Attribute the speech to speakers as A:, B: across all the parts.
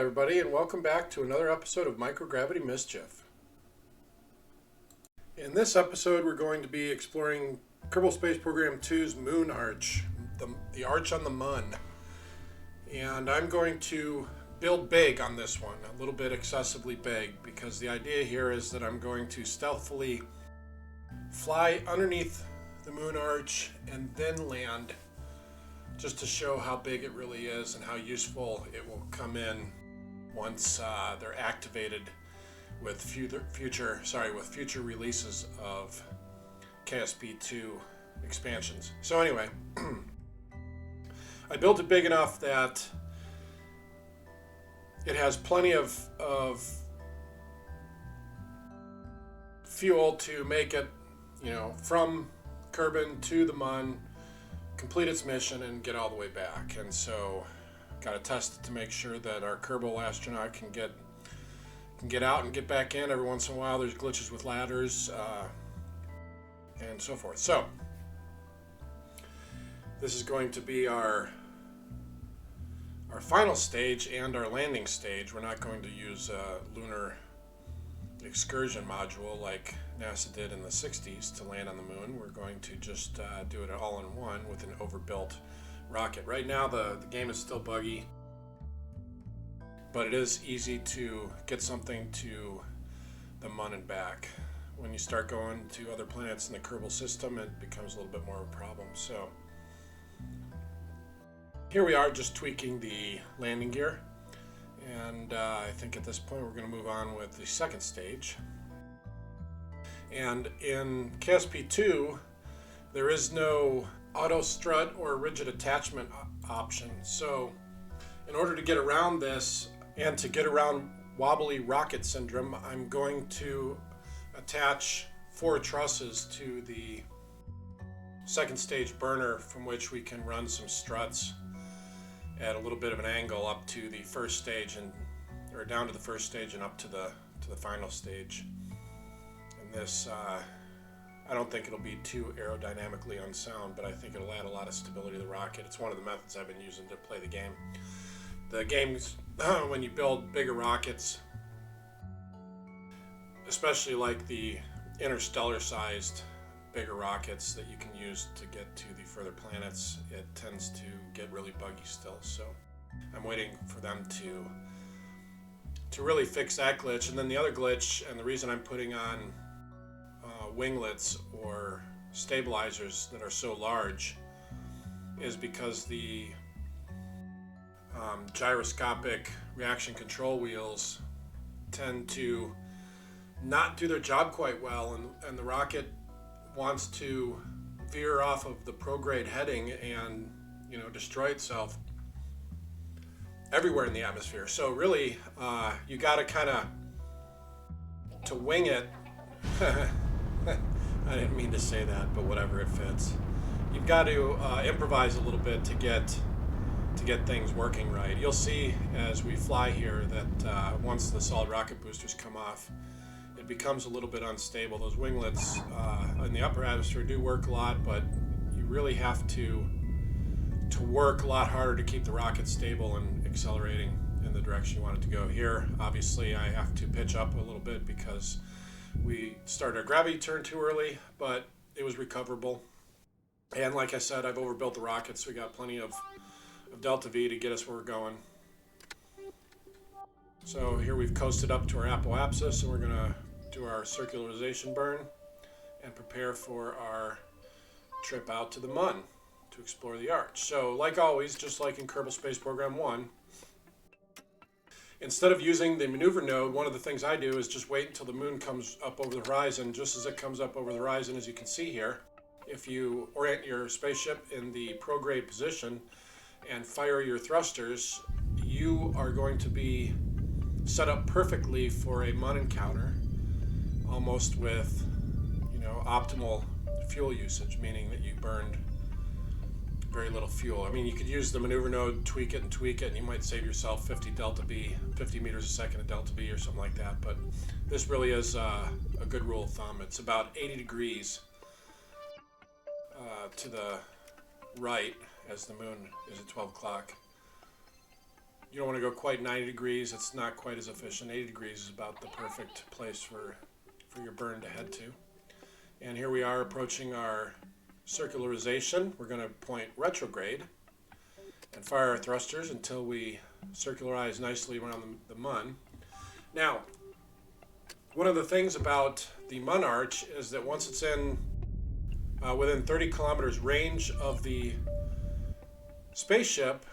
A: everybody, and welcome back to another episode of Microgravity Mischief. In this episode, we're going to be exploring Kerbal Space Program 2's Mun Arch, the Arch on the Mun. And I'm going to build big on this one, a little bit excessively big, because the idea here is that I'm going to stealthily fly underneath the Mun Arch and then land, just to show how big it really is and how useful it will come in once they're activated with future releases of KSP2 expansions. So anyway, I built it big enough that it has plenty of fuel to make it, from Kerbin to the Mun, complete its mission and get all the way back. And so got to test it to make sure that our Kerbal astronaut can get out and get back in. Every once in a while there's glitches with ladders and so forth. So this is going to be our final stage and our landing stage. We're not going to use a lunar excursion module like NASA did in the 60s to land on the moon. We're going to just do it all in one with an overbuilt rocket. Right now the game is still buggy, but it is easy to get something to the Mun and back. When you start going to other planets in the Kerbal system, it becomes a little bit more of a problem. So here we are, just tweaking the landing gear. And I think at this point we're going to move on with the second stage. And in KSP2, there is no auto strut or rigid attachment option. So in order to get around this and to get around wobbly rocket syndrome, I'm going to attach 4 trusses to the second stage burner, from which we can run some struts at a little bit of an angle up to the first stage or down to the first stage and up to the final stage. And this, I don't think it'll be too aerodynamically unsound, but I think it'll add a lot of stability to the rocket. It's one of the methods I've been using to play the game. The games, when you build bigger rockets, especially like the interstellar sized bigger rockets that you can use to get to the further planets, it tends to get really buggy still. So I'm waiting for them to really fix that glitch. And then the other glitch, and the reason I'm putting on winglets or stabilizers that are so large, is because the gyroscopic reaction control wheels tend to not do their job quite well, and the rocket wants to veer off of the prograde heading and destroy itself everywhere in the atmosphere. So really you got to kind of to wing it. I didn't mean to say that, but whatever, it fits. You've got to improvise a little bit to get things working right. You'll see as we fly here that once the solid rocket boosters come off, it becomes a little bit unstable. Those winglets in the upper atmosphere do work a lot, but you really have to work a lot harder to keep the rocket stable and accelerating in the direction you want it to go. Here, obviously, I have to pitch up a little bit because we started our gravity turn too early, but it was recoverable. And like I said, I've overbuilt the rocket, so we got plenty of delta V to get us where we're going. So here we've coasted up to our apoapsis, and we're going to do our circularization burn and prepare for our trip out to the Mun to explore the Arch. So like always, just like in Kerbal Space Program 1, instead of using the maneuver node, one of the things I do is just wait until the moon comes up over the horizon. Just as it comes up over the horizon, as you can see here, if you orient your spaceship in the prograde position and fire your thrusters, you are going to be set up perfectly for a Mun encounter, almost with optimal fuel usage, meaning that you burned very little fuel. I mean, you could use the maneuver node, tweak it, and you might save yourself 50 delta V, 50 meters a second of delta V or something like that. But this really is a good rule of thumb. It's about 80 degrees to the right as the moon is at 12 o'clock. You don't want to go quite 90 degrees. It's not quite as efficient. 80 degrees is about the perfect place for your burn to head to. And here we are approaching our circularization. We're going to point retrograde and fire our thrusters until we circularize nicely around the Mun. Now, one of the things about the Mun Arch is that once it's in within 30 kilometers range of the spaceship,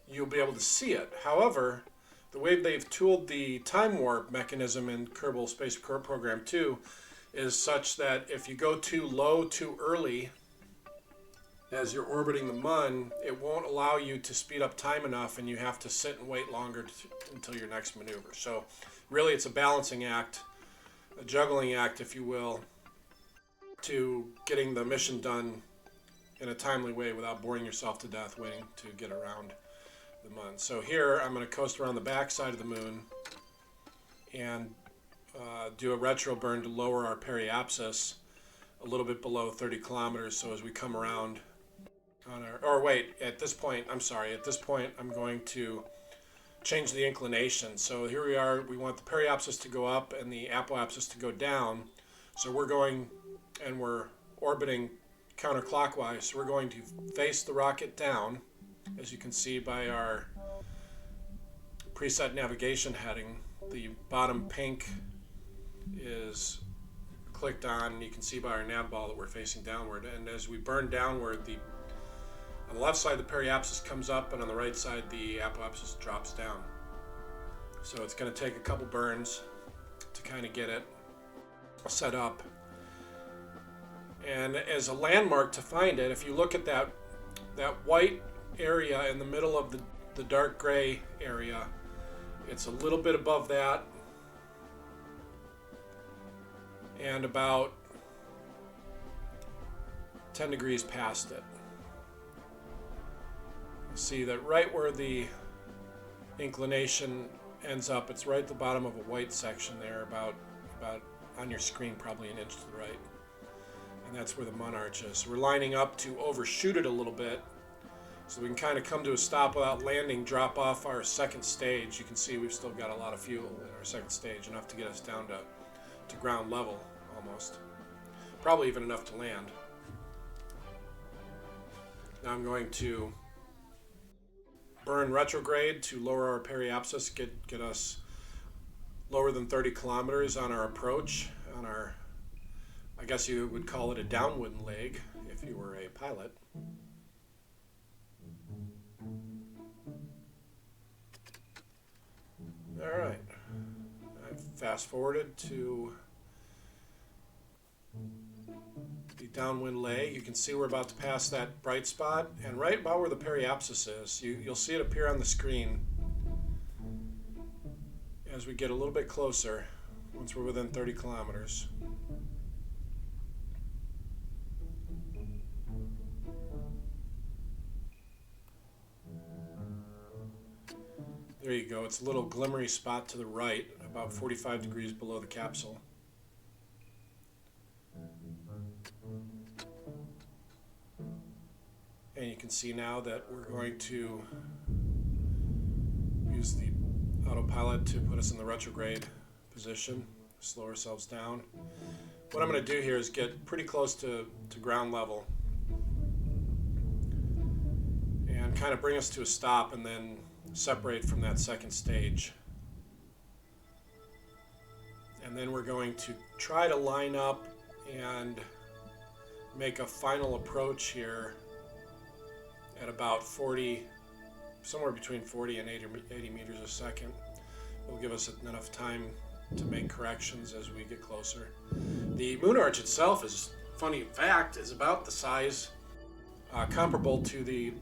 A: you'll be able to see it. However, the way they've tooled the time warp mechanism in Kerbal Space Program 2 is such that if you go too low too early as you're orbiting the Mun, it won't allow you to speed up time enough, and you have to sit and wait longer until your next maneuver. So really it's a balancing act, a juggling act, if you will, to getting the mission done in a timely way without boring yourself to death waiting to get around the Mun. So here I'm going to coast around the back side of the Moon and do a retro burn to lower our periapsis a little bit below 30 kilometers. So as we come around on at this point I'm going to change the inclination. So here we are, we want the periapsis to go up and the apoapsis to go down. So we're orbiting counterclockwise. So we're going to face the rocket down, as you can see by our preset navigation heading. The bottom pink is clicked on, and you can see by our nav ball that we're facing downward. And as we burn downward, on the left side the periapsis comes up, and on the right side the apoapsis drops down. So it's going to take a couple burns to kind of get it set up. And as a landmark to find it, if you look at that white area in the middle of the dark gray area, it's a little bit above that and about 10 degrees past it. You see that right where the inclination ends up, it's right at the bottom of a white section there, about on your screen, probably an inch to the right. And that's where the Mun Arch is. So we're lining up to overshoot it a little bit so we can kind of come to a stop without landing, drop off our second stage. You can see we've still got a lot of fuel in our second stage, enough to get us down to ground level almost. Probably even enough to land. Now I'm going to burn retrograde to lower our periapsis, get us lower than 30 kilometers on our approach, on our, I guess you would call it a downwind leg if you were a pilot. All right, I've fast forwarded to the downwind leg. You can see we're about to pass that bright spot, and right about where the periapsis is, you'll see it appear on the screen as we get a little bit closer once we're within 30 kilometers. There you go. It's a little glimmery spot to the right, about 45 degrees below the capsule. And you can see now that we're going to use the autopilot to put us in the retrograde position, slow ourselves down. What I'm going to do here is get pretty close to ground level and kind of bring us to a stop, and then separate from that second stage. And then we're going to try to line up and make a final approach here at about 40, somewhere between 40 and 80 meters a second. It'll give us enough time to make corrections as we get closer. The Mun Arch itself, is funny fact, is about the size comparable to the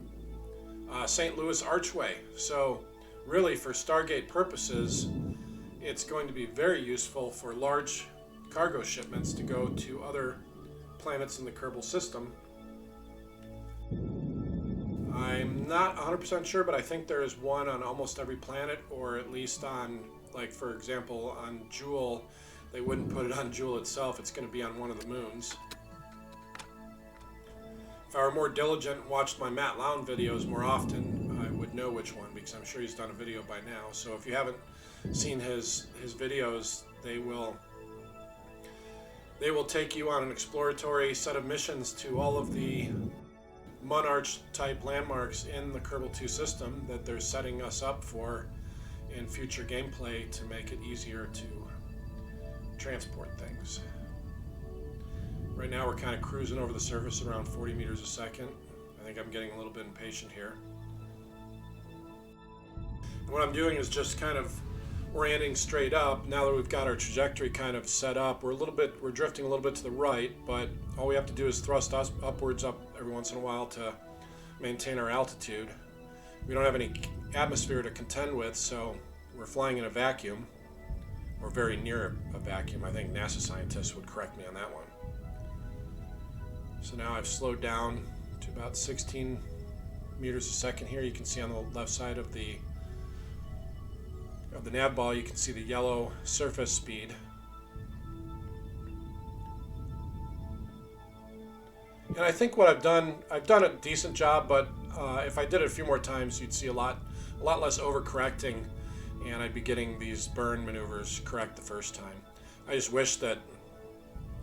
A: St. Louis Archway. So really, for Stargate purposes, it's going to be very useful for large cargo shipments to go to other planets in the Kerbal system. I'm not 100% sure, but I think there is one on almost every planet, or at least on, like, for example, on Jewel. They wouldn't put it on Jewel itself. It's going to be on one of the moons. If I were more diligent and watched my Matt Lown videos more often, I would would know which one because I'm sure he's done a video by now. So if you haven't seen his videos, they will take you on an exploratory set of missions to all of the Mun Arch type landmarks in the Kerbal 2 system that they're setting us up for in future gameplay to make it easier to transport things. Right now we're kind of cruising over the surface around 40 meters a second. I think I'm getting a little bit impatient here. And what I'm doing is just kind of orienting straight up. Now that we've got our trajectory kind of set up, we're drifting a little bit to the right, but all we have to do is thrust us upwards every once in a while to maintain our altitude. We don't have any atmosphere to contend with, so we're flying in a vacuum, or very near a vacuum. I think NASA scientists would correct me on that one. So now I've slowed down to about 16 meters a second here. You can see on the left side of the nav ball, you can see the yellow surface speed. And I think what I've done a decent job, but if I did it a few more times, you'd see a lot less overcorrecting, and I'd be getting these burn maneuvers correct the first time. I just wish that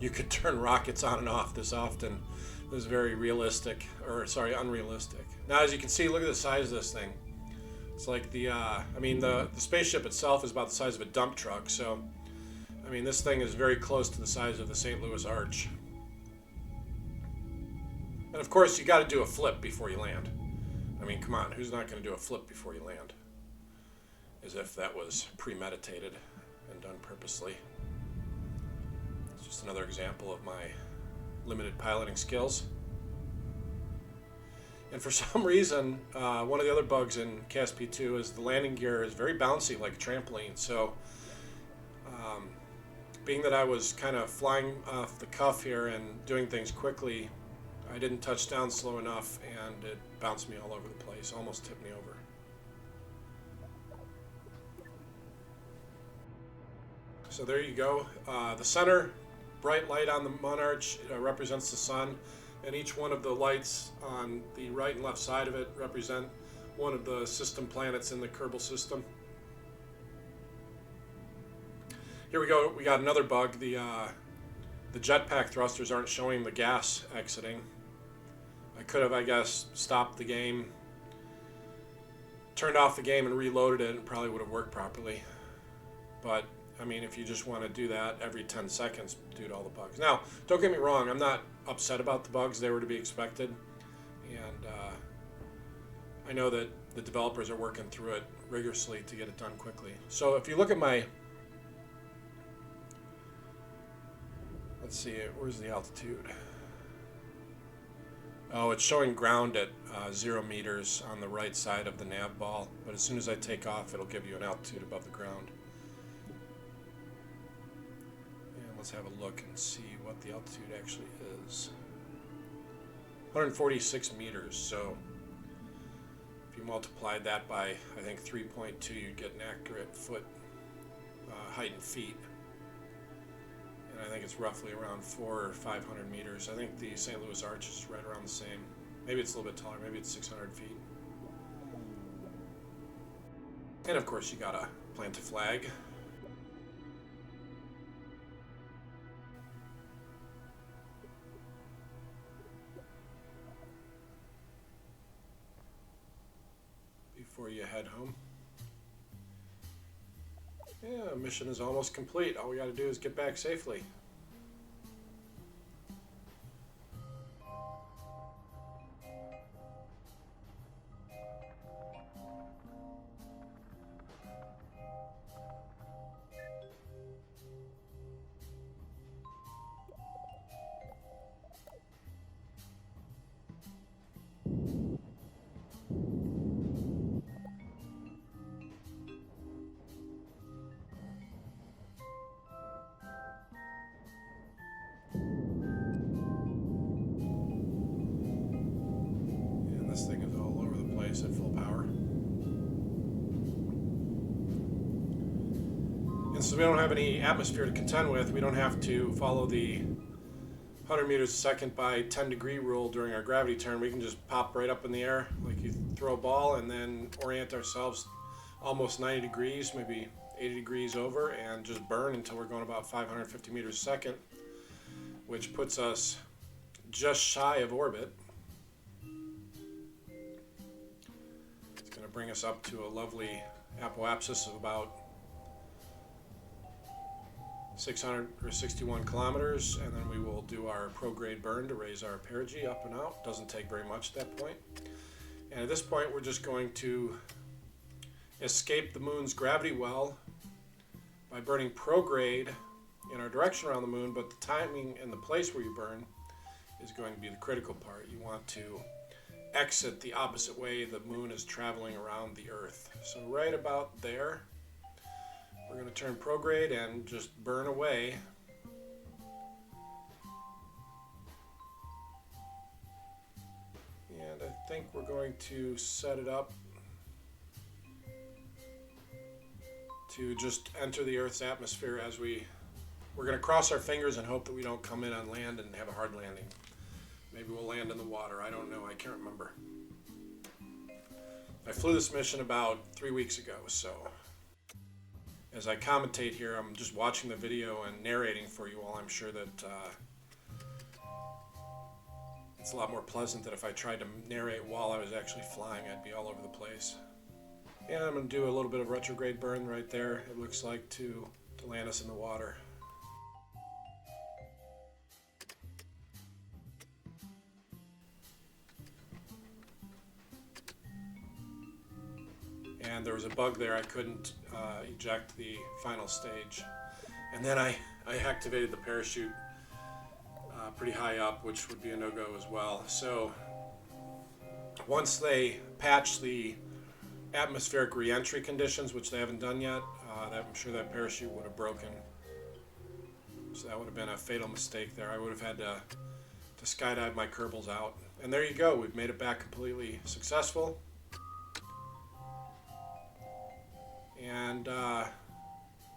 A: you could turn rockets on and off this often. This is very realistic, or sorry, unrealistic. Now, as you can see, look at the size of this thing. It's like the spaceship itself is about the size of a dump truck, so, I mean, this thing is very close to the size of the St. Louis Arch. And of course, you got to do a flip before you land. I mean, come on, who's not going to do a flip before you land? As if that was premeditated and done purposely. It's just another example of my limited piloting skills. And for some reason, one of the other bugs in KSP2 is the landing gear is very bouncy, like a trampoline. So, being that I was kind of flying off the cuff here and doing things quickly, I didn't touch down slow enough, and it bounced me all over the place, almost tipped me over. So there you go. The center bright light on the Mun Arch represents the sun, and each one of the lights on the right and left side of it represent one of the system planets in the Kerbal system. Here we go. We got another bug. The jetpack thrusters aren't showing the gas exiting. I could have, I guess, stopped the game, turned off the game and reloaded it, and it probably would have worked properly. But I mean, if you just want to do that every 10 seconds due to all the bugs. Now, don't get me wrong, I'm not upset about the bugs. They were to be expected. And I know that the developers are working through it rigorously to get it done quickly. So if you look at my, let's see, where's the altitude? Oh, it's showing ground at 0 meters on the right side of the nav ball. But as soon as I take off, it'll give you an altitude above the ground. Let's have a look and see what the altitude actually is. 146 meters, so if you multiplied that by, I think, 3.2, you'd get an accurate foot height in feet. And I think it's roughly around 400 or 500 meters. I think the St. Louis Arch is right around the same. Maybe it's a little bit taller, maybe it's 600 feet. And of course, you gotta plant a flag. Before you head home. Yeah, mission is almost complete. All we got to do is get back safely. This thing is all over the place at full power. And so we don't have any atmosphere to contend with. We don't have to follow the 100 meters a second by 10-degree rule during our gravity turn, we can just pop right up in the air like you throw a ball and then orient ourselves almost 90 degrees, maybe 80 degrees over, and just burn until we're going about 550 meters a second, which puts us just shy of orbit. It's going to bring us up to a lovely apoapsis of about 661 kilometers, and then we will do our prograde burn to raise our perigee up and out. Doesn't take very much at that point. And at this point, we're just going to escape the moon's gravity well by burning prograde in our direction around the moon, but the timing and the place where you burn is going to be the critical part. You want to exit the opposite way the moon is traveling around the Earth. So right about there, we're going to turn prograde and just burn away. And I think we're going to set it up to just enter the Earth's atmosphere as we're going to cross our fingers and hope that we don't come in on land and have a hard landing. Maybe we'll land in the water. I don't know. I can't remember. I flew this mission about 3 weeks ago, so as I commentate here, I'm just watching the video and narrating for you all. I'm sure that it's a lot more pleasant than if I tried to narrate while I was actually flying. I'd be all over the place. And I'm going to do a little bit of retrograde burn right there, it looks like, to land us in the water. And there was a bug there. I couldn't eject the final stage. And then I activated the parachute pretty high up, which would be a no-go as well. So once they patch the atmospheric re-entry conditions, which they haven't done yet, I'm sure that parachute would have broken. So that would have been a fatal mistake there. I would have had to skydive my Kerbals out. And there you go. We've made it back completely successful. And I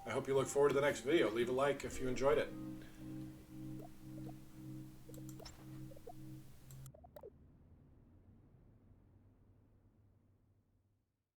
A: hope you look forward to the next video. Leave a like if you enjoyed it.